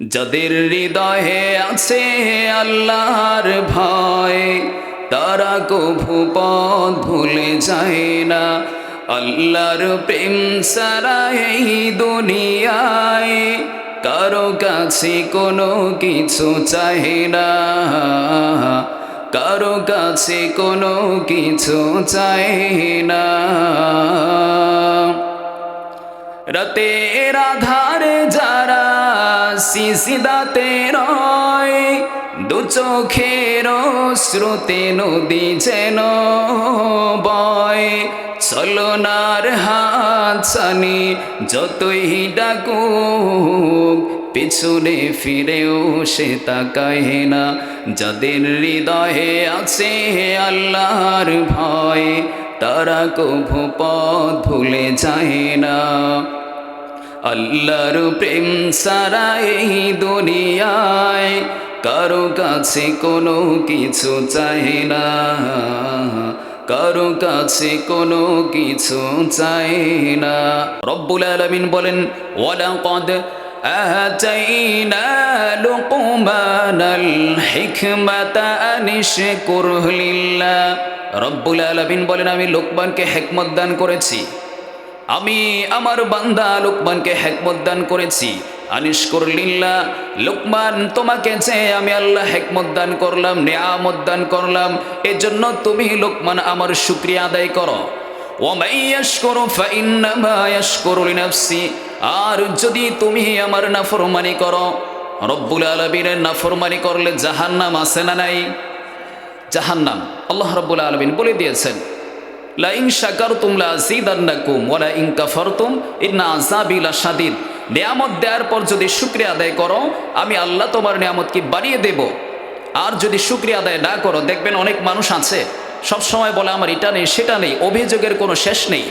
যাদের হৃদয়ে আছে আল্লাহর ভয়, তারা কভু পথ ভুলে যায় না। আল্লাহর প্রেম ছাড়া এই দুনিয়ায় কারো কাছে কোনো কিছু চায় না, কারো কাছে কোনো কিছু চায় না। রাতের আধারে যারা সিজদাতে রয়, দু চোখের শ্রুতে নদী যেন বয়। চলনার হাত ছানি যতই ডাকুক, পিছনে ফিরেও সে তাকায় না। যাদের হৃদয়ে আছে আল্লাহর ভয়, তারা কভু পথ ভুলে যায় না। আল্লাহর প্রেম ছাড়া এই দুনিয়ায় কারো কাছে কোনো কিছু চায় না, কারো কাছে কোনো কিছু চায় না। রব্বুল আলামিন বলেন, ওয়ালাকাদ আতাইনা লুকমানাল হিকমাতা আনিশকুর লিল্লাহ। রব্বুল আলামিন বলেন, আমি লোকমানকে হিকমত দান করেছি, আমি আমার বান্দা লোকমানকে হিকমত দান করেছি। আনিশকুর লিল্লাহ, লোকমান তোমাকে যে আমি আল্লাহ হিকমত দান করলাম, নিয়ামত দান করলাম, এজন্য তুমি লোকমান আমার শুকরিয়া আদায় করো। ওয়া মান ইয়াশকুরু ফাইন্নামা ইয়াশকুরু লিনাফসি, আর যদি তুমি আমার নাফরমানি করো, রব্বুল আলামিনের নাফরমানি করলে জাহান্নাম আছে না নাই? জাহান্নাম আল্লাহ রব্বুল আলামিন বলে দিয়েছেন, লা ইন শাকারতুম লাযিদান্নাকুম ওয়া লা ইন কাফারতুম ইন্না আযাবি লাশাদীদ। নিয়ামত দেওয়ার পর যদি শুকরিয়া আদায় করো, আমি আল্লাহ তোমার নিয়ামতকে বাড়িয়ে দেব। আর যদি শুকরিয়া আদায় না করো, দেখবেন অনেক মানুষ আছে সব সময় বলে আমার এটা নেই সেটা নেই, অভিযোগের কোনো শেষ নেই।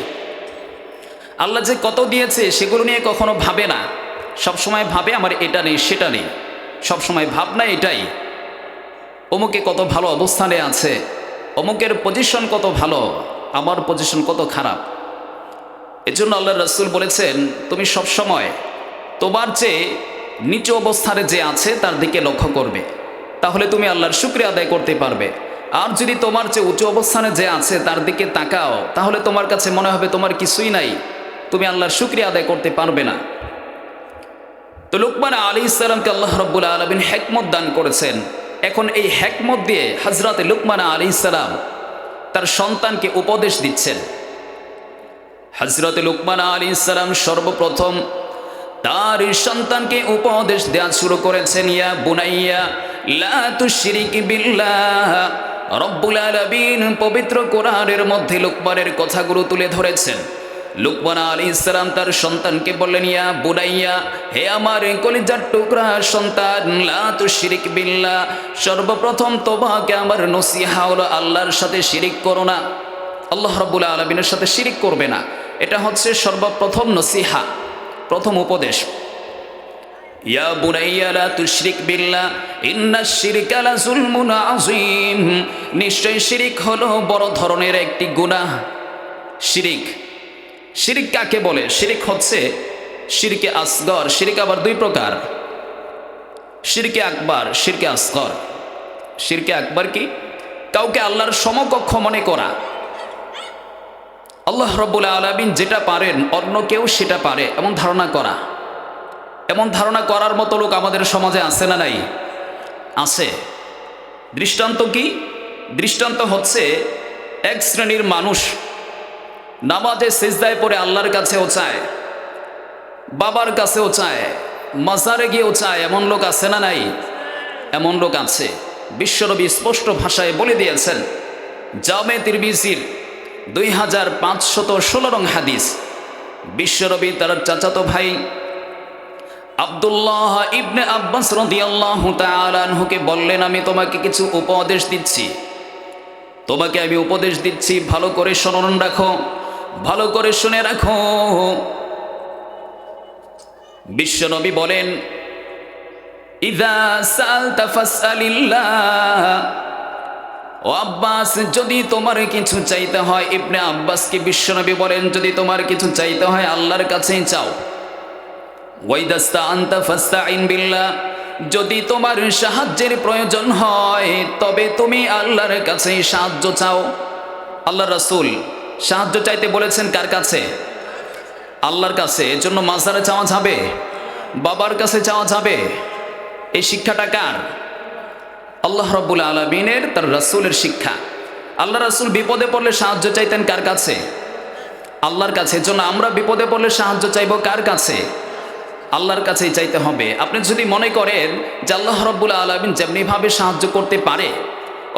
আল্লাহ যে কত দিয়েছে সেগুলো নিয়ে কখনো ভাবে না, সব সময় ভাবে আমার এটা নেই সেটা নেই, সব সময় ভাবনা এটাই, অমুকে কত ভালো অবস্থানে আছে, অমুকের পজিশন কত ভালো, আমার পজিশন কত খারাপ। এজন্য আল্লাহ রাসূল বলেছেন, তুমি সব সময় তোমার চেয়ে নিচু অবস্থানে যে আছে তার দিকে লক্ষ্য করবে, তাহলে তুমি আল্লাহর শুকরিয়া আদায় করতে পারবে। আর যদি তোমার চেয়ে উঁচু অবস্থানে যে আছে তার দিকে তাকাও, তাহলে তোমার কাছে মনে হবে তোমার কিছুই নাই, তুমি আল্লাহর শুকরিয়া আদায় করতে পারবে না। তো লুকমান আলাইহিস সালামকে আল্লাহ রাব্বুল আলামিন হিকমত দান করেছেন। এখন এই হিকমত দিয়ে হযরত লুকমান আলাইহিস সালাম তার সন্তানকে উপদেশ দিচ্ছেন। হযরত লুকমান আলাইহিস সালাম সর্বপ্রথম তার সন্তানকে উপদেশ দেওয়া শুরু করেছেন, ইয়া বুনাইয়া লা তুশরিক বিল্লাহ। রব্বুল আলামিন পবিত্র কোরআনের মধ্যে লুকমানের কথাগুলো তুলে ধরেছেন। লুকমান আলাইহিস সালাম তার সন্তানকে বললেন, ইয়া বুনাইয়া, হে আমার কলিজার টুকরা সন্তান, লা তুশরিক বিল্লাহ, সর্বপ্রথম তোমাকে আমার নসিহা হলো আল্লাহর সাথে শিরিক করো না, আল্লাহ রাব্বুল আলামিনের সাথে শিরিক করবে না। এটা হচ্ছে সর্বপ্রথম নসিহা, প্রথম উপদেশ। ইয়া বুনাইয়া লা তুশরিক বিল্লাহ ইন্নাশ শিরকা লাযুলমুন আযীম, নিশ্চয় শিরিক হলো বড় ধরনের একটি গুনাহ। শিরিক, শিরিক কাকে বলে? শিরিক হচ্ছে শিরকে আসগর। শিরিক আবার দুই প্রকার, শিরকে আকবার, শিরকে আসগর। শিরকে আকবার কি? কাউকে আল্লাহর সমকক্ষ মনে করা। আল্লাহ রাব্বুল আলামিন যেটা পারেন অন্য কেউ সেটা পারে এমন ধারণা করা। এমন ধারণা করার মতো লোক আমাদের সমাজে আছে না নাই? আছে। দৃষ্টান্ত কি? দৃষ্টান্ত হচ্ছে এক শ্রেণীর মানুষ নামাজে সিজদায় পড়ে আল্লাহর কাছেও চায়, বাবার কাছেও চায়, মাজারে গিয়েও চায়, এমন লোক আছে না নাই? এমন লোক আছে। বিশ্বনবী স্পষ্ট ভাষায় বলে দিয়েছেন, জামে তিরমিজির 2516 নং হাদিস, বিশ্বনবী তার চাচাতো ভাই আব্দুল্লাহ ইবনে আব্বাস রাদিয়াল্লাহু তাআলা আনহুকে বললেন, আমি তোমাকে কিছু উপদেশ দিচ্ছি, তোমাকে আমি উপদেশ দিচ্ছি, ভালো করে স্মরণ রাখো, ভালো করে শুনে রাখো। বিশ্বনবী বলেন, ইযা সালতা ফাসআলিল্লাহ। ও আব্বাস, যদি তোমার কিছু চাইতে হয়, ইবনে আব্বাসকে বিশ্বনবী বলেন, যদি তোমার কিছু চাইতে হয় আল্লাহর কাছেই চাও। ওয়াইদাস্তাআনতা ফাস্তাইন বিল্লাহ, যদি তোমার সাহায্যের প্রয়োজন হয় তবে তুমি আল্লাহর কাছে সাহায্য চাও। আল্লাহ রাসূল সাহায্য চাইতে বলেছেন কার কাছে? আল্লাহর কাছে। এজন্য মাজারে চাওয়া যাবে? বাবার কাছে চাওয়া যাবে? এই শিক্ষাটা কার? আল্লাহ রাব্বুল আলামিনের, তার রাসূলের শিক্ষা। আল্লাহ রাসূল বিপদে পড়লে সাহায্য চাইতেন কার কাছে? আল্লাহর কাছে। এজন্য আমরা বিপদে পড়লে সাহায্য চাইব কার কাছে? আল্লাহর কাছেই চাইতে হবে। আপনি যদি মনে করেন যে আল্লাহ রাব্বুল আলামিন যেমনিভাবে সাহায্য করতে পারে,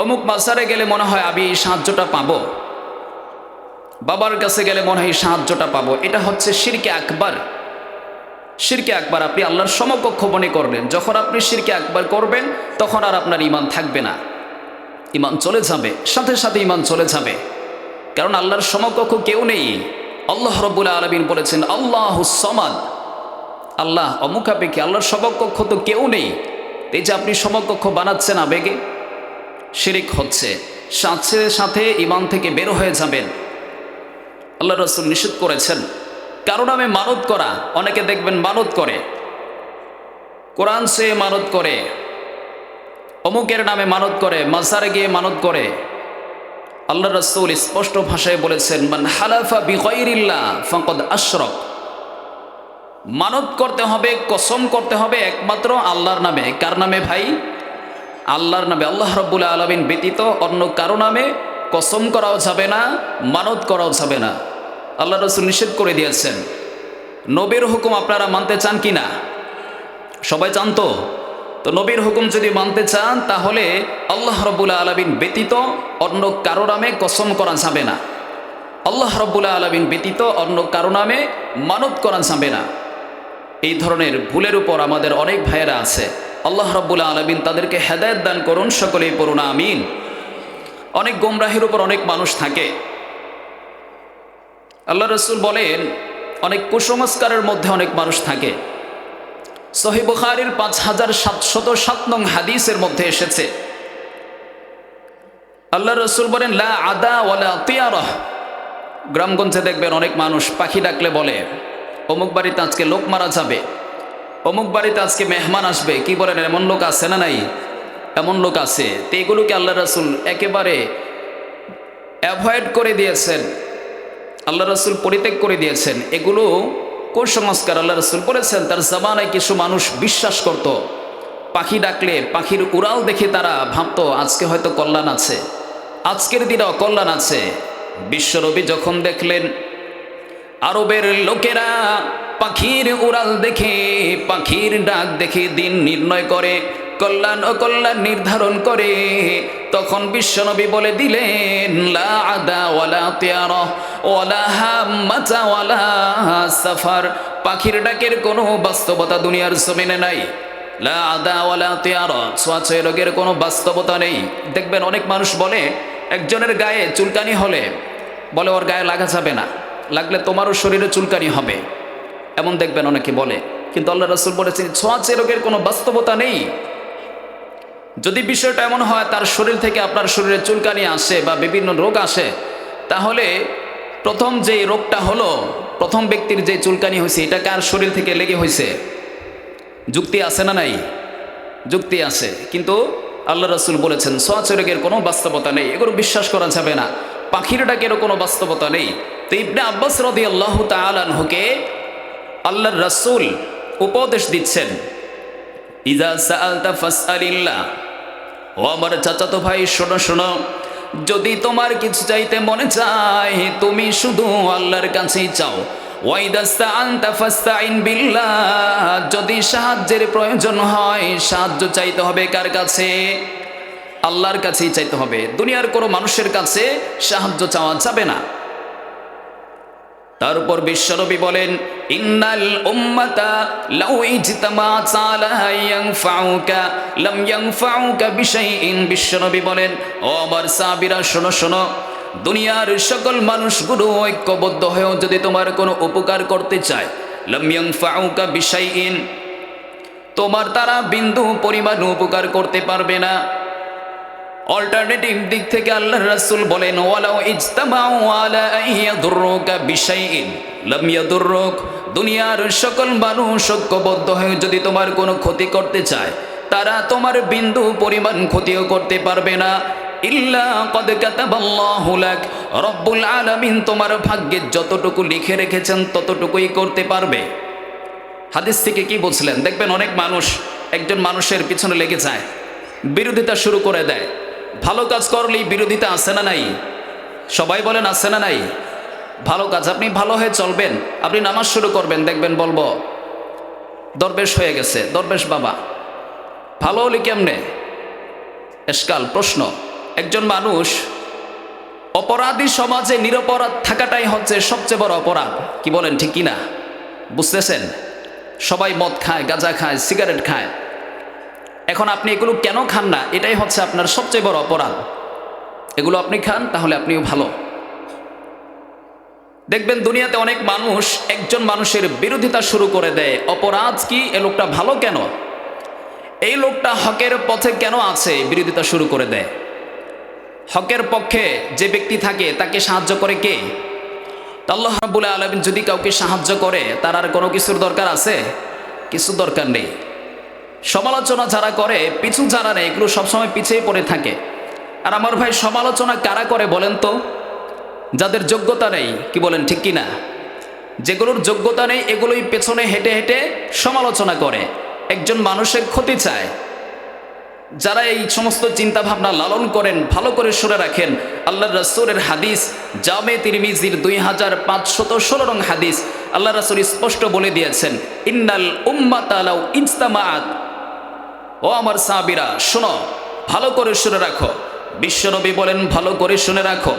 অমুক মাজারে গেলে মনে হয় আমি এই সাহায্যটা পাবো, বাবার কাছে গেলে মনে হয় এই সাহায্যটা পাবো, এটা হচ্ছে শিরকে আকবার। শিরকে আকবার। আপনি আল্লাহর সমকক্ষ মনে করলেন। যখন আপনি শিরকে আকবার করবেন তখন আর আপনার ঈমান থাকবে না, ঈমান চলে যাবে, সাথে সাথে ঈমান চলে যাবে। কারণ আল্লাহর সমকক্ষ কেউ নেই। আল্লাহ রাব্বুল আলামিন বলেছেন আল্লাহুস সামাদ, আল্লাহ অমুখাপেক্ষী, আল্লাহর সমকক্ষ তো কেউ নেই। এই যে আপনি সমকক্ষ বানাচ্ছেন আবেগে, শিরিক হচ্ছে, সাথে সাথে ঈমান থেকে বের হয়ে যাবেন। আল্লাহ রাসূল নিষেধ করেছেন কারো নামে মানত করা। অনেকে দেখবেন মানত করে, কোরআন সে মানত করে, অমুকের নামে মানত করে, মাজারে গিয়ে মানত করে। আল্লাহ রাসূল স্পষ্ট ভাষায় বলেছেন মান হালাফা বিগাইরিল্লাহ ফাকাদ আশরাক। মানত করতে হবে, কসম করতে হবে একমাত্র আল্লাহর নামে। কার নামে ভাই? আল্লাহর নামে। আল্লাহ রাব্বুল আলামিন ব্যতীত অন্য কারো নামে কসম করাও যাবে না, মানত করাও যাবে না। আল্লাহ রাসূল নিষেধ করে দিয়েছেন। নবীর হুকুম আপনারা মানতে চান কি না? সবাই চান তো? তো নবীর হুকুম যদি মানতে চান তাহলে আল্লাহ রাব্বুল আলামিন ব্যতীত অন্য কারো নামে কসম করা যাবে না, আল্লাহ রাব্বুল আলামিন ব্যতীত অন্য কারো নামে মানত করা যাবে না। এই ধরনের ভুলের উপর আমাদের অনেক ভাইয়েরা আছে। আল্লাহ রাব্বুল আলামিন তাদেরকে হেদায়েত দান করুন, সকলেই পড়ুন আমিন। অনেক গোমরাহির উপর অনেক মানুষ থাকে। আল্লাহ রাসূল বলেন অনেক কুসংস্কারের মধ্যে অনেক মানুষ থাকে। সহিহ বুখারীর 5707 নং হাদিসের মধ্যে এসেছে, আল্লাহ রাসূল বলেন লা আদা ওয়ালা তিয়ারাহ। গ্রামগঞ্জে দেখবেন অনেক মানুষ পাখি ডাকলে বলে অমুক বাড়িতে আজকে লোক মারা যাবে, অমুক বাড়িতে আজকে মেহমান আসবে। কি বলেন, এমন লোক আছে না নাই? এমন লোক আছে। তো এগুলোকে আল্লাহ রাসূল একেবারে অ্যাভয়েড করে দিয়েছেন, আল্লাহ রাসূল পরিত্যাগ করে দিয়েছেন। এগুলো কুসংস্কার। আল্লাহ রাসূল বলেছেন তার জামানায় কিছু মানুষ বিশ্বাস করত, পাখি ডাকলে পাখির উড়াল দেখে তারা ভাবতো আজকে হয়তো কল্যাণ আছে, আজকের দিনে অকল্যাণ আছে। বিশ্বনবী যখন দেখলেন আরবের লোকেরা পাখির উড়াল দেখে, পাখির ডাক দেখে দিন নির্ণয় করে, কল্যাণ অকল্যাণ নির্ধারণ করে, তখন বিশ্বনবী বলে দিলেন লা আদা ওয়ালা তিয়ারা ওয়ালা হাম্মাতা ওয়ালা সাফার। পাখির ডাকের কোনো বাস্তবতা দুনিয়ার জমিনে নাই। লা আদা ওয়ালা তিয়ারা, ছোঁয়াছুঁয়ি রোগের কোনো বাস্তবতা নেই। দেখবেন অনেক মানুষ বলে একজনের গায়ে চুলকানি হলে বলে ওর গায়ে লাগা যাবে না, লাগলে তোমারও শরীরে চুলকানি হবে, এমন দেখবেন অনেকে বলে। কিন্তু আল্লাহ রাসূল বলেছেন ছোঁয়াচে রোগের কোনো বাস্তবতা নেই। যদি বিষয়টা এমন হয় তার শরীর থেকে আপনার শরীরে চুলকানি আসে বা বিভিন্ন রোগ আসে, তাহলে প্রথম যে রোগটা হলো, প্রথম ব্যক্তির যে চুলকানি হয়েছে এটা কার শরীর থেকে লেগে হয়েছে? যুক্তি আছে না নাই? যুক্তি আছে। কিন্তু আল্লাহ রাসূল বলেছেন ছোঁয়াচে রোগের কোনো বাস্তবতা নেই, এগুলো বিশ্বাস করা যাবে না। পাখির ডাকেরও কোনো বাস্তবতা নেই। তো ইবনে আব্বাস রাদিয়াল্লাহু তাআলা আনহুকে আল্লাহর রাসূল উপদেশ দিচ্ছেন ইজা সাআলতা ফাসআলিল্লাহ। ও আমার চাচাতো ভাই, শোনো শোনো, যদি তোমার কিছু চাইতে মনে চায় তুমি শুধু আল্লাহর কাছেই চাও। ওয়াইদাস্তাআনতা ফাস্তাইন বিল্লাহ, যদি সাহায্যের প্রয়োজন হয় সাহায্য চাইতে হবে কার কাছে? আল্লাহর কাছেই চাইতে হবে। দুনিয়ার কোনো মানুষের কাছে সাহায্য চাওয়া যাবে না। তার উপর বিশ্বনবী বলেন ইন্নাল উম্মাতা লাউ ইজতামাআত আলা ইয়ানফাউকা লাম ইয়ানফাউকা বিশাইইন। বিশ্বনবী বলেন ও আমার সাহাবীরা শোনো শোনো, দুনিয়ার সকল মানুষগুলো ঐক্যবদ্ধ হয়েও যদি তোমার কোনো উপকার করতে চায়, লাম ইয়ানফাউকা বিশাইইন, তোমার তারা বিন্দু পরিমাণ উপকার করতে পারবে না। অল্টারনেটিভ দিক থেকে আল্লাহর রাসূল বলেন ওয়ালাউ ইজতামাউ আলা আন ইয়াদুররুকা বিশাইইন লাম ইয়াদুররুক দুনিয়ার সকল মানুষ ঐক্যবদ্ধ হয়ে যদি তোমার কোনো ক্ষতি করতে চায়, তারা তোমার বিন্দু পরিমাণ ক্ষতিও করতে পারবে না। ইল্লা ক্বাদ কাতাবাল্লাহু লাক, রব্বুল আলামিন তোমার ভাগ্যে যতটুকু লিখে রেখেছেন ততটুকুই করতে পারবে। হাদিস থেকে কি বলছিলেন? দেখবেন অনেক মানুষ একজন মানুষের পিছনে লেগে যায়, বিরোধিতা শুরু করে দেয়। ভালো কাজ করলেই বিরোধিতা আছে না নাই? সবাই বলেন আছে না নাই? ভালো কাজ, আপনি ভালো হয়ে চলবেন, আপনি নামাজ শুরু করবেন, দেখবেন বলবো দরবেশ হয়ে গেছে, দরবেশ বাবা। ভালো হলে কেমনে? এসকাল প্রশ্ন। একজন মানুষ অপরাধী সমাজে নিরপরাধ থাকাটাই হচ্ছে সবচেয়ে বড় অপরাধ। কি বলেন, ঠিক কিনা? বুঝতেছেন? সবাই মদ খায়, গাঁজা খায়, সিগারেট খায়। এখন আপনি এগুলো কেন খান না? এটাই হচ্ছে আপনার সবচেয়ে বড় অপরাধ। এগুলো আপনি খান, তাহলে আপনিও ভালো। দেখবেন দুনিয়াতে অনেক মানুষ একজন মানুষের বিরোধিতা শুরু করে দেয়। অপরাধ কি? এ লোকটা ভালো কেন? এই লোকটা হকের পথে কেন আছে? বিরোধিতা শুরু করে দেয়। হকের পক্ষে যে ব্যক্তি থাকে তাকে সাহায্য করে কে? আল্লাহ রাব্বুল আলামিন যদি কাউকে সাহায্য করে, তার আর কোনো কিছুর দরকার আছে? কিছু দরকার নেই। সমালোচনা যারা করে, পিছু যারা নেই, এগুলো সবসময় পিছিয়ে পড়ে থাকে। আর আমার ভাই, সমালোচনা কারা করে বলেন তো? যাদের যোগ্যতা নেই। কি বলেন, ঠিক কিনা? যেগুলোর যোগ্যতা নেই এগুলোই পেছনে হেঁটে হেঁটে সমালোচনা করে, একজন মানুষের ক্ষতি চায়। যারা এই সমস্ত চিন্তা ভাবনা লালন করেন, ভালো করে শুনে রাখেন, আল্লাহর রাসূলের হাদিস জামে তিরমিজির 2516 নং হাদিস, আল্লাহ রাসূল স্পষ্ট বলে দিয়েছেন, ইন্নাল উম্মাতা লাউ ইজতামাআত। ও আমার সাহাবীরা শোনো, ভালো করে শুনে রাখো। বিশ্বনবী বলেন, ভালো করে শুনে রাখো,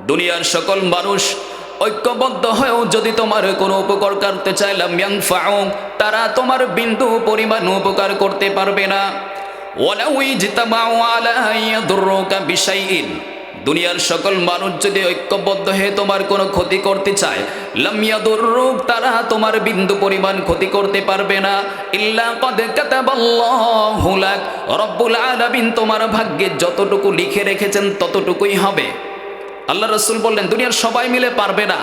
দুনিয়ার সকল মানুষ ঐক্যবদ্ধ হয়েও যদি তোমার কোনো উপকার করতে চায়, লাম ইয়ানফাউক, তারা তোমার বিন্দু পরিমাণ উপকার করতে পারবে না। ওয়ালাউ ইজতামাউ আলা ইয়াদুররুকা বিশাইইন, দুনিয়ার সকল মানুষ যদি ঐক্যবদ্ধ হয়ে তোমার কোনো ক্ষতি করতে চায়, লাম ইয়াদুররুক, তারা তোমার বিন্দু পরিমাণ ক্ষতি করতে পারবে না। ইল্লা ক্বাদ কাতাবাল্লাহু লাক, রব্বুল আলামিন তোমার ভাগ্যে যতটুকু লিখে রেখেছেন ততটুকুই হবে। আল্লাহ রাসূল বললেন, দুনিয়ার সবাই মিলে পারবে না।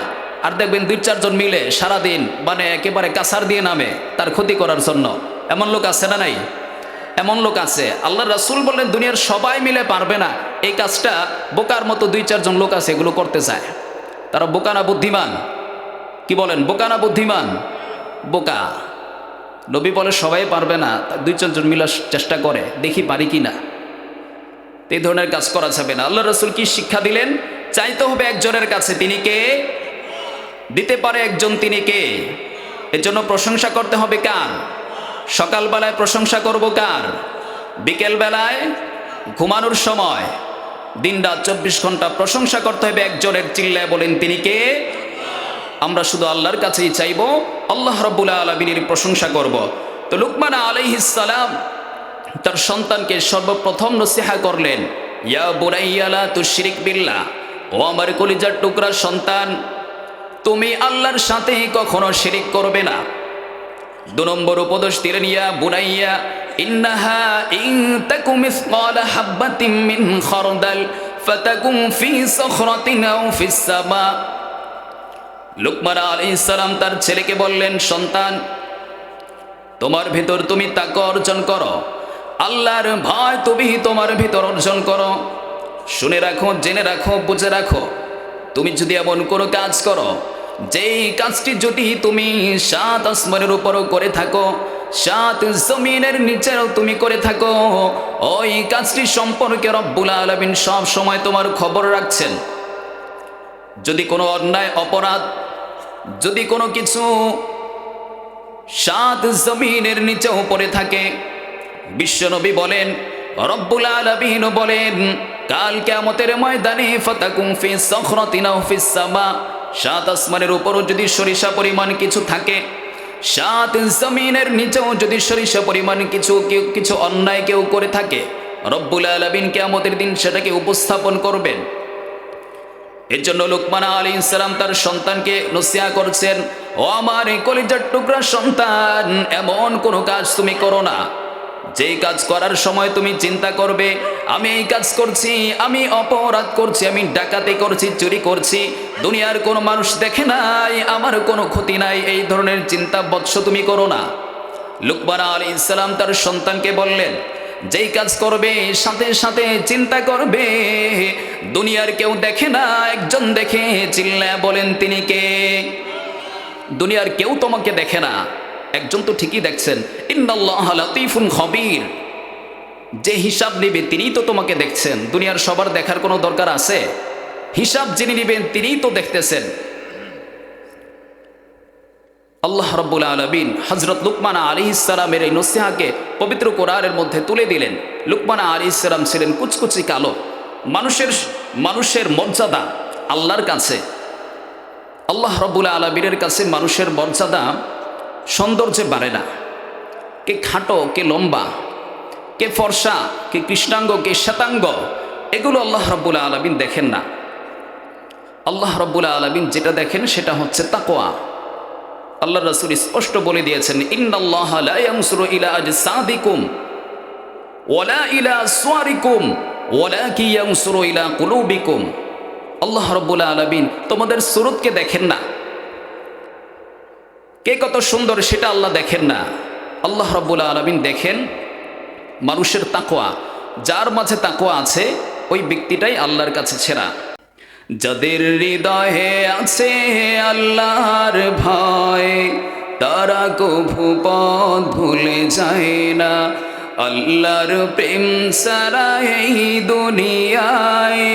আর দেখবেন 2-4 জন মিলে সারাদিন মানে একেবারে কাছার দিয়ে নামে তার ক্ষতি করার জন্য। এমন লোক আছে না নাই? এমন লোক আছে। আল্লাহ রাসূল বললেন, দুনিয়ার সবাই মিলে পারবে না। এই কাজটা বোকার মতো 2-4 জন লোক আছে, এগুলো করতে চায়। তারা বোকা না বুদ্ধিমান? কি বলেন, বোকা না বুদ্ধিমান? বোকা। নবী বলে সবাই পারবে না, 2-4 জন মিলে চেষ্টা করে, দেখি পারি কি না। এই ধরনের কাজ করা যাবে না। আল্লাহ রাসূল কি শিক্ষা দিলেন? চাইতে হবে একজনের কাছে, তিনি কে? দিতে পারে একজন, তিনি কে? এর জন্য প্রশংসা করতে হবে কার? সকালবেলায় প্রশংসা করব কার? বিকেলবেলায় ঘুমানোর সময়, দিনরাত 24 ঘন্টা প্রশংসা করতে হবে একজনের। চিল্লায় বলেন, তিনি কে? আমরা শুধু আল্লাহর কাছেই চাইব, আল্লাহ রাব্বুল আলামিনের প্রশংসা করব। তো লুকমান আলাইহিস সালাম তার সন্তানকে সর্বপ্রথম নসিহা করলেন, ইয়া বুনাইয়া লা তুশরিক বিল্লাহ, ও আমার কলিজার টুকরা সন্তান, তুমি আল্লাহর সাথে কখনো শিরিক করবে না। 2 নম্বর উপদেশ দিলেন, ইয়া বুনাইয়া ইন্নাহা ইন তাকুম মিসকালা হাববাতিন মিন খারদাল ফাতাকুম ফি সাখরাতিন আও ফিস সামা। লুকমান আলাইহিস সালাম তার ছেলেকে বললেন, সন্তান, তোমার ভিতর তুমি তাকওয়া অর্জন করো, আল্লাহর ভয় তুমি তোমার ভিতর অর্জন করো। শুনে রাখো, জেনে রাখো, বুঝে রাখো, তুমি যদি এমন কোনো কাজ করো, যেই কাজটি যদি তুমি 7 আসমানের উপরও করে থাকো, 7 জমিনের নিচেও তুমি করে থাকো, ওই কাজটি সম্পর্কে রব্বুল আলামিন সব সময় তোমার খবর রাখছেন। যদি কোনো অন্যায় অপরাধ, যদি কোনো কিছু 7 জমিনের নিচেও পড়ে থাকে, বিশ্বনবী বলেন, রব্বুল আলামিন বলেন, কাল কিয়ামতের ময়দানে ফাতাকুম ফি সাখরাতিন আও ফিস সামা, 7 আসমানের উপরও যদি সরিষা পরিমাণ কিছু থাকে, 7 জমিনের নিচেও যদি সরিষা পরিমাণ কিছু অন্যায় কেউ করে থাকে, রব্বুল আলামিন কিয়ামতের দিন সেটাকে উপস্থাপন করবেন। এর জন্য লুকমান আলাইহিস সালাম তার সন্তানকে নসিহা করছেন, ও আমার কলিজার টুকরা সন্তান, এমন কোনো কাজ তুমি করো না যেই কাজ করার সময় তুমি চিন্তা করবে আমি এই কাজ করছি, আমি অপরাধ করছি, আমি ডাকাতি করছি, চুরি করছি, দুনিয়ার কোনো মানুষ দেখে নাই, আমার কোনো ক্ষতি নাই, এই ধরনের চিন্তা বৎস তুমি করো না। লুকমান আলাইহিস সালাম তার সন্তানকে বললেন, যেই কাজ করবে সাথে সাথে চিন্তা করবে দুনিয়ার কেউ দেখে না, একজন দেখে, চিল্লায়া বলেন তিনি কে? দুনিয়ার কেউ তোমাকে দেখে না, একজন তো ঠিকই দেখছেন। ইন্নাল্লাহা লাতীফুন খবীর, যে হিসাব নেবে তিনিই তো তোমাকে দেখছেন, দুনিয়ার সবার দেখার কোনো দরকার আছে? হিসাব যিনি নেবেন তিনিই তো দেখতেছেন। আল্লাহ রাব্বুল আলামিন হযরত লুকমান আলাইহিস সালামের এই নসিহাকে পবিত্র কোরআনের মধ্যে তুলে দিলেন। লুকমান আলাইহিস সালাম ছিলেন কুচকুচি কালো, মানুষের মর্যাদা আল্লাহর কাছে, আল্লাহ রাব্বুল আলামিনের কাছে মানুষের মর্যাদা সৌন্দর্যে বাড়ে না। কে খাটো, কে লম্বা, কে ফর্সা, কে কৃষ্ণাঙ্গ, কে শ্বেতাঙ্গ, এগুলো আল্লাহ রাব্বুল আলামিন দেখেন না। আল্লাহ রাব্বুল আলামিন যেটা দেখেন সেটা হচ্ছে তাকওয়া। আল্লাহ রাসূল স্পষ্ট বলে দিয়েছেন, ইন্নাল্লাহা লা ইয়ানজুরু ইলা আজসাদিকুম ওয়ালা ইলা আসওয়ারিকুম ওয়ালাকিন ইয়ানজুরু ইলা কুলুবিকুম। আল্লাহ রাব্বুল আলামিন তোমাদের সুরতকে দেখেন না, কে কত সুন্দর সেটা আল্লাহ দেখেন না। আল্লাহ রাব্বুল আলামিন দেখেন মানুষের তাকওয়া। যার মাঝে তাকওয়া আছে ওই ব্যক্তিটাই আল্লাহর কাছে সেরা। যাদের হৃদয়ে আছে আল্লাহর ভয় তারা কভু পথ ভুলে যায় না। আল্লাহর প্রেম ছাড়া এই দুনিয়ায়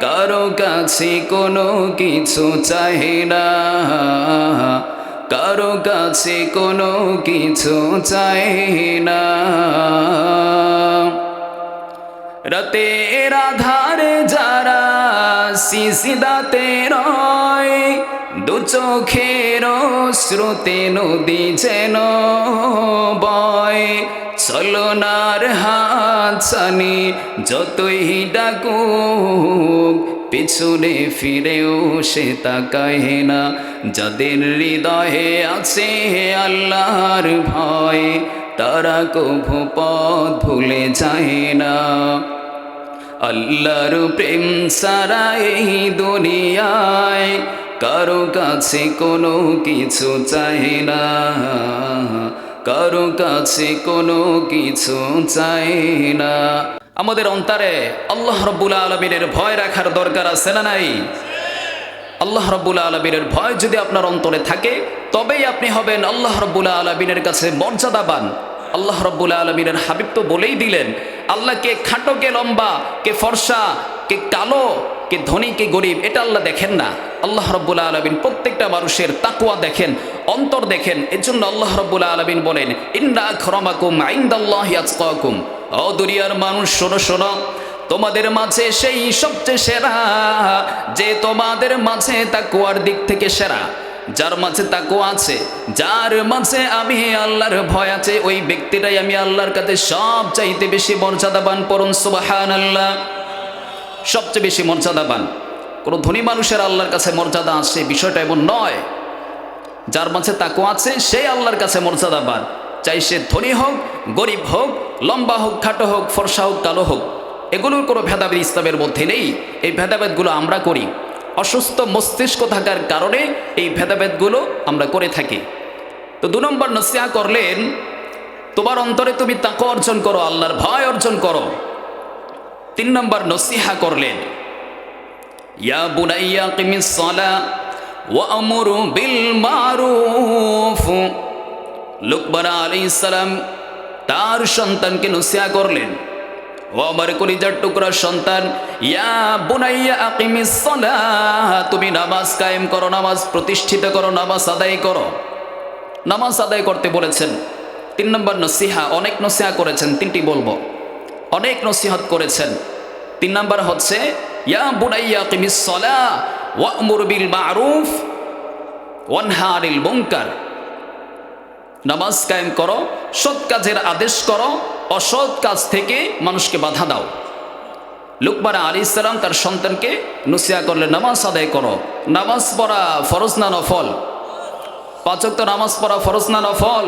কারো কাছে কোনো কিছু চায় না, কারো কাছে কোনো কিছু চায় না। রাতের আধারে যারা সিজদাতে রয় দু চোখের স্রোতে নদী যেন বয়, চলনার হাত ছানি যতই ডাকুক পিছনে ফিরেও সে তাকায় না। যাদের হৃদয়ে আছে আল্লাহর ভয় তারা কভু পথ ভুলে যায় না। আল্লাহর প্রেম ছাড়া এই দুনিয়ায় কারো কাছে কোনো কিছু চায় না, কারো কাছে কোনো কিছু চায় না। আমাদের অন্তরে আল্লাহ রাব্বুল আলামিনের ভয় রাখার দরকার আছে না নাই? আল্লাহ রাব্বুল আলামিনের ভয় যদি আপনার অন্তরে থাকে তবেই আপনি হবেন আল্লাহ রাব্বুল আলামিনের কাছে মর্যাদাবান। আল্লাহ রাব্বুল আলামিনের হাবিব তো বলেই দিলেন, আল্লাহ কে খাটো, কে লম্বা, কে ফর্সা, কে কালো, কে ধনী, কে গরিব, এটা আল্লাহ দেখেন না। আল্লাহ রাব্বুল আলামিন প্রত্যেকটা মানুষের তাকওয়া দেখেন, অন্তর দেখেন। এজন্য আল্লাহ রাব্বুল আলামিন বলেন, ইন্না আকরামাকুম ইনদাল্লাহি আতকাকুম। ও দুনিয়ার মানুষ শোনো শোনো, তোমাদের মাঝে সেই সবচেয়ে সেরা যে তোমাদের মাঝে তাকওয়ার দিক থেকে সেরা। যার মাঝে তাকওয়া আছে, যার মাঝে আমি আল্লাহর ভয় আছে, ওই ব্যক্তিটাই আমি আল্লাহর কাছে সবচাইতে বেশি মর্যাদাবান। পড়ুন সুবহানাল্লাহ। সবচেয়ে বেশি মর্যাদাবান। কোনো ধনী মানুষের আল্লাহর কাছে মর্যাদা আছে বিষয়টা এমন নয়। যার মাঝে তাকওয়া আছে সেই আল্লাহর কাছে মর্যাদাবান, চাই সে ধনী হোক, গরিব হোক, লম্বা হোক, খাটো হোক, ফর্সা হোক, কালো হোক, এগুলোর কোনো ভেদাভেদ ইসলামের মধ্যে নেই। এই ভেদাভেদগুলো আমরা করি, অসুস্থ মস্তিষ্ক থাকার কারণে এই ভেদাভেদগুলো আমরা করে থাকি। তো 2 নম্বর নসিহত করলেন, তোমার অন্তরে তুমি তাকওয়া অর্জন করো, আল্লাহর ভয় অর্জন করো। 3 নম্বর নসিহত করলেন, ইয়া বুনাইয়া কিমিস সালাহ ওয়া আমুরু বিল মারুফ। লুকমান আলাইহিস সালাম তার সন্তানকে নসিহত করলেন, ও আমার কলিজার টুকরা সন্তান, ইয়া বুনাইয়া আকিমিস সালাহ, তুমি নামাজ কায়েম করো, নামাজ প্রতিষ্ঠিত করো, নামাজ আদায় করো। নামাজ আদায় করতে বলেছেন। 3 নম্বর নসিহা, অনেক নসিহা করেছেন, 3টি বলবো। অনেক নসিহত করেছেন। 3 নম্বর হচ্ছে ইয়া বুনাইয়া আকিমিস সালাহ ওয়া'মুর বিল মা'রুফ ওয়ানহা আনিল মুনকার। নামাজ কায়েম করো, সৎ কাজের আদেশ করো, অসৎ কাজ থেকে মানুষকে বাধা দাও। লুকমান আলাইহিস সালাম তার সন্তানকে নসিহত করলেন, নামাজ আদায় করো। নামাজ পড়া ফরজ না নফল? 5 ওয়াক্ত নামাজ পড়া ফরজ না নফল?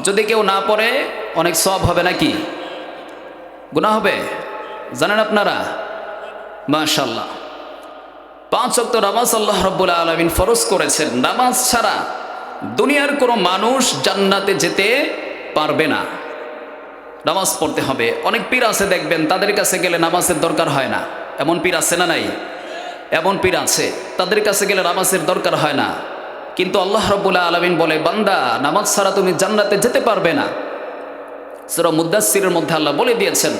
যদি কেউ না পড়ে অনেক সওয়াব হবে নাকি? গুনাহ হবে? জানেন আপনারা? মাশাআল্লাহ। 5 ওয়াক্ত নামাজ আল্লাহ রাব্বুল আলামিন ফরজ করেছেন। নামাজ ছাড়া দুনিয়ার কোনো মানুষ জান্নাতে যেতে পারবে না। নামাজ পড়তে হবে। অনেক পীর আছে দেখবেন, তাদের কাছে গেলে নামাজের দরকার হয় না। এমন পীর আছে না নাই? এমন পীর আছে, তাদের কাছে গেলে নামাজের দরকার হয় না। কিন্তু আল্লাহ রাব্বুল আলামিন বলে, বান্দা নামাজ ছাড়া তুমি জান্নাতে যেতে পারবে না। সূরা মুদ্দাসসিরের মধ্যে আল্লাহ বলে দিয়েছেন,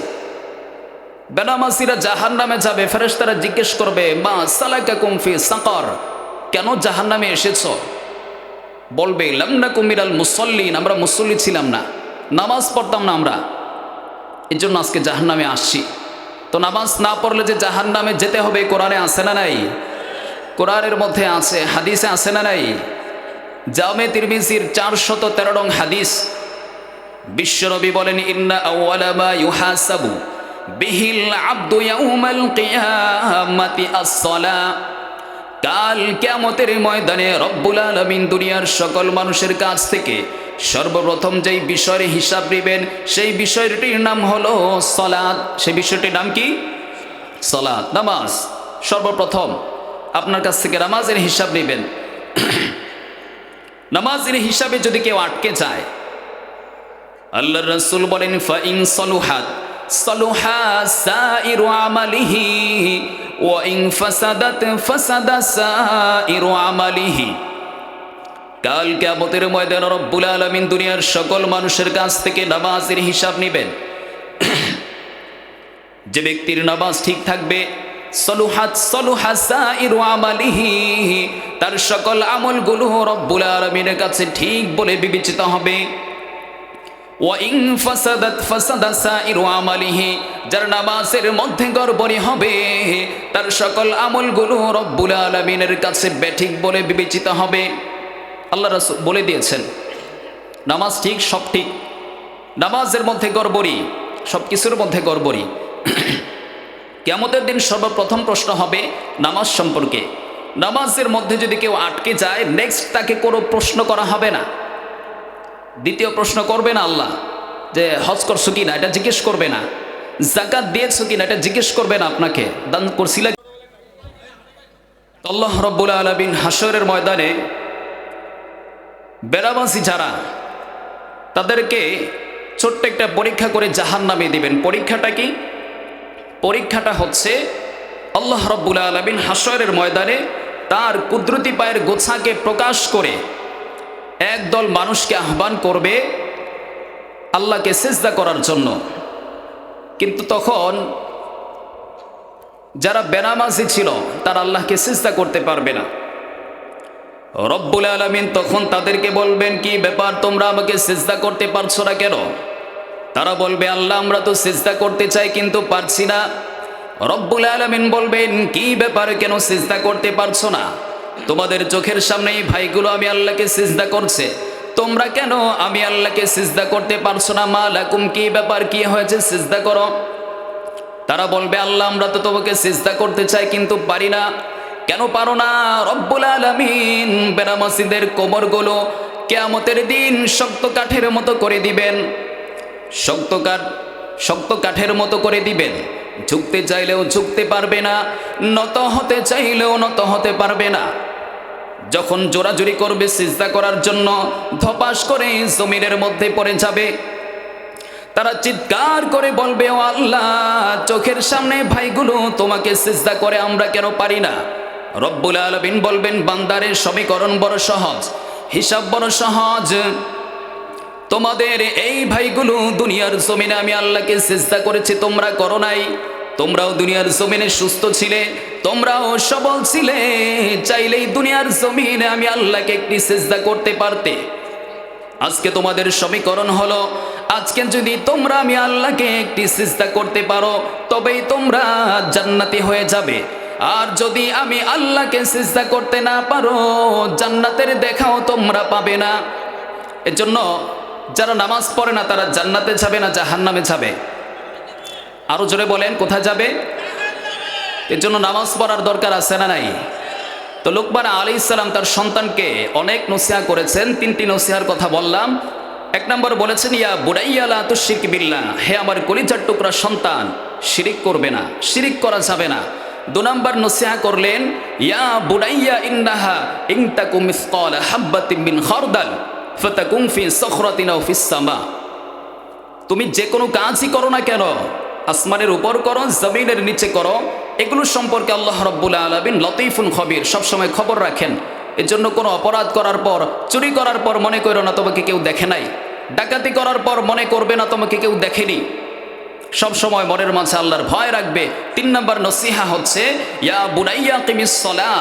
বেনামাজিরা জাহান্নামে যাবে। ফেরেশতারা জিজ্ঞেস করবে, মা সালাকাকুম ফি সাকার, কেন জাহান্নামে এসেছো? বলবে, লাম নাকু মিনাল মুসাল্লিন, আমরা মুসল্লি ছিলাম না, নামাজ পড়তাম না আমরা, এই জন্য আজকে জাহান্নামে আসছি। তো নামাজ না পড়লে যে জাহান্নামে যেতে হবে, কোরআনে আছে না নাই? কোরআনের মধ্যে আছে, হাদিসে আছে না নাই? জামে তিরমিজির 413 নং হাদিস, বিশ্বনবী বলেন, ইন্না আউওয়ালা মা ইউহাসাবু বিহিল আবদু ইয়াউমাল কিয়ামাতি আস-সালাহ। কাল কিয়ামতের ময়দানে রব্বুল আলামিন দুনিয়ার সকল মানুষের কাছ থেকে সর্বপ্রথম যেই বিষয়ের হিসাব নেবেন, সেই বিষয়টির নাম হলো সালাত। সেই বিষয়টির নাম কি? সালাত, নামাজ। সর্বপ্রথম আপনার কাছ থেকে নামাজের হিসাব নেবেন। নামাজের হিসাবে যদি কেউ আটকে যায়, আল্লাহর রাসূল বলেন, ফাইন সালুহাত সালুহা সাইরু আমালিহি ওয়া ইন ফাসাদাত ফাসাদা সাইরু আমালিহি। কাল কিয়ামতের ময়দানে রব্বুল আলামিন দুনিয়ার সকল মানুষের কাছ থেকে নামাজের হিসাব নেবেন। যে ব্যক্তির নামাজ ঠিক থাকবে, সালুহাত সালুহা সাইরু আমালিহি, তার সকল আমলগুলো রব্বুল আলামিনের কাছে ঠিক বলে বিবেচিত হবে। ওয়া ইন ফাসাদাত ফাসাদা সাইরু আমালিহি, যার নামাজের মধ্যে গড়বড়ি হবে, তার সকল আমলগুলো রব্বুল আলামিনের কাছে বেঠিক বলে বিবেচিত হবে। আল্লাহ রাসূল বলে দিয়েছেন, নামাজ ঠিক, সব ঠিক, নামাজের মধ্যে গড়বড়ি, সব কিছুর মধ্যে গড়বড়ি। কিয়ামতের দিন সর্বপ্রথম প্রশ্ন হবে নামাজ সম্পর্কে। নামাজের মধ্যে যদি কেউ আটকে যায়, নেক্সট তাকে কোনো প্রশ্ন করা হবে না। দ্বিতীয় প্রশ্ন করবে না আল্লাহ, যে হজ করছো কিনা, এটা জিজ্ঞেস করবে না। যাকাত দিয়েছো কিনা, এটা জিজ্ঞেস করবে না। আপনাকে দান করছিলা। আল্লাহ রাব্বুল আলামিন হাশরের ময়দানে বেনামাজি যারা, তাদেরকে ছোট্ট একটা পরীক্ষা করে জাহান্নামে দিবেন। পরীক্ষাটা কি? পরীক্ষাটা হচ্ছে, আল্লাহ রাব্বুল আলামিন হাশরের ময়দানে তার কুদরতি পায়ের গোছাকে প্রকাশ করে একদল মানুষকে আহ্বান করবে আল্লাহকে সিজদা করার জন্য। কিন্তু তখন যারা বেনামাজি ছিল, তারা আল্লাহকে সিজদা করতে পারবে না। রব্বুল আলামিন তখন তাদেরকে বলবেন, কি ব্যাপার, তোমরা আমাকে সিজদা করতে পারছো না কেন? তারা বলবে, আল্লাহ আমরা তো সিজদা করতে চাই কিন্তু পারছি না। রব্বুল আলামিন বলবেন, কি ব্যাপার, কেন সিজদা করতে পারছো না? তোমাদের চোখের সামনে এই ভাইগুলো আমি আল্লাহকে সিজদা করছে, তোমরা কেন আমি আল্লাহকে সিজদা করতে পারছো না? মা লাকুম, কি ব্যাপার, কি হয়েছে, সিজদা করো। তারা বলবে, আল্লাহ আমরা তো তোমাকে সিজদা করতে চাই কিন্তু পারি না। কেন পারো না? রব্বুল আলামিন বেনামাজিদের কোমরগুলো কিয়ামতের দিন শক্ত কাঠের মতো করে দিবেন। শক্ত কাঠের মতো করে দিবেন। ঝুঁকতে চাইলেও ঝুঁকতে পারবে না, নত হতে চাইলেও নত হতে পারবে না। যখন জোরাজুরি করবে সিজদা করার জন্য, ধপাস করে জমিনের মধ্যে পড়ে যাবে। তারা চিৎকার করে বলবে, ও আল্লাহ, চোখের সামনে ভাইগুলো তোমাকে সিজদা করে, আমরা কেন পারি না? রব্বুল আলামিন বলবেন, বান্দারের সমীকরণ বড় সহজ, হিসাব বড় সহজ। তোমাদের এই ভাইগুলো দুনিয়ার জমিনে আমি আল্লাহকে সিজদা করেছি, তোমরা করো নাই। তোমরাও দুনিয়ার জমিনে সুস্থ ছিলে, তোমরাও সবল ছিলে, চাইলেই দুনিয়ার জমিনে আমি আল্লাহকে একটি সিজদা করতে পারতে। আজকে তোমাদের সমীকরণ হলো, আজকে যদি তোমরা আমি আল্লাহকে একটি সিজদা করতে পারো, তবেই তোমরা জান্নাতি হয়ে যাবে। আর যদি আমি আল্লাহকে সিজদা করতে না পারো, জান্নাতের দেখাও তোমরা পাবে না। এজন্য যারা নামাজ পড়ে না, তারা জান্নাতে যাবে না জাহান্নামে যাবে? আরো জোরে বলেন, কোথায় যাবে? এর জন্য নামাজ পড়ার দরকার আছে না নাই? তো লুকমান আলাইহিস সালাম তার সন্তানকে অনেক নসিহা করেছেন। 3টি নসিহার কথা বললাম। এক নম্বর বলেছেন ইয়া বুনাইয়া লা তুশরিক বিল্লাহ, হে আমার কলিজার টুকরা সন্তান, শিরিক করবে না, শিরিক করা যাবে না। 2 নম্বর নসিহা করলেন ইয়া বুনাইয়া ইন্নাহা ইন তাকুম মিসকাল হাববাতিন মিন খারদাল ফাতাকুম ফি সখরাতিন আও ফিস সামা। তুমি যে কোনো কাজই করো না কেন, আসমানের উপর করো, জমিনের নিচে করো, এগুলো সম্পর্কে আল্লাহ রাব্বুল আলামিন লতীফুন খবীর, সবসময় খবর রাখেন। এর জন্য কোনো অপরাধ করার পর, চুরি করার পর মনে করো না তোমাকে কেউ দেখে নাই, ডাকাতি করার পর মনে করবে না তোমাকে কেউ দেখেনি, সব সময় মনের মাঝে আল্লাহর ভয় রাখবে। 3 নম্বর নসিহা হচ্ছে ইয়া বুনাইয়া কিমিস সালাহ,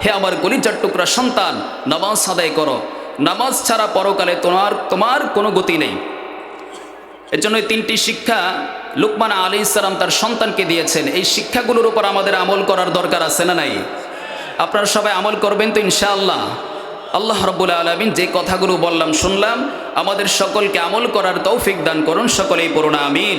হে আমার কলিজার টুকরা সন্তান, নামাজ আদায় করো, নামাজ ছাড়া পরকালে তোমার কোনো গতি নেই। এর জন্য 3টি শিক্ষা লুকমান আলাইহিস সালাম তার সন্তানকে দিয়েছেন। এই শিক্ষাগুলোর উপর আমাদের আমল করার দরকার আছে না নাই? আপনারা সবাই আমল করবেন তো ইনশাআল্লাহ? আল্লাহ রাব্বুল আলামিন যে কথাগুলো বললাম শুনলাম, আমাদের সকলকে আমল করার তৌফিক দান করুন, সকলেই পড়ুন আমিন।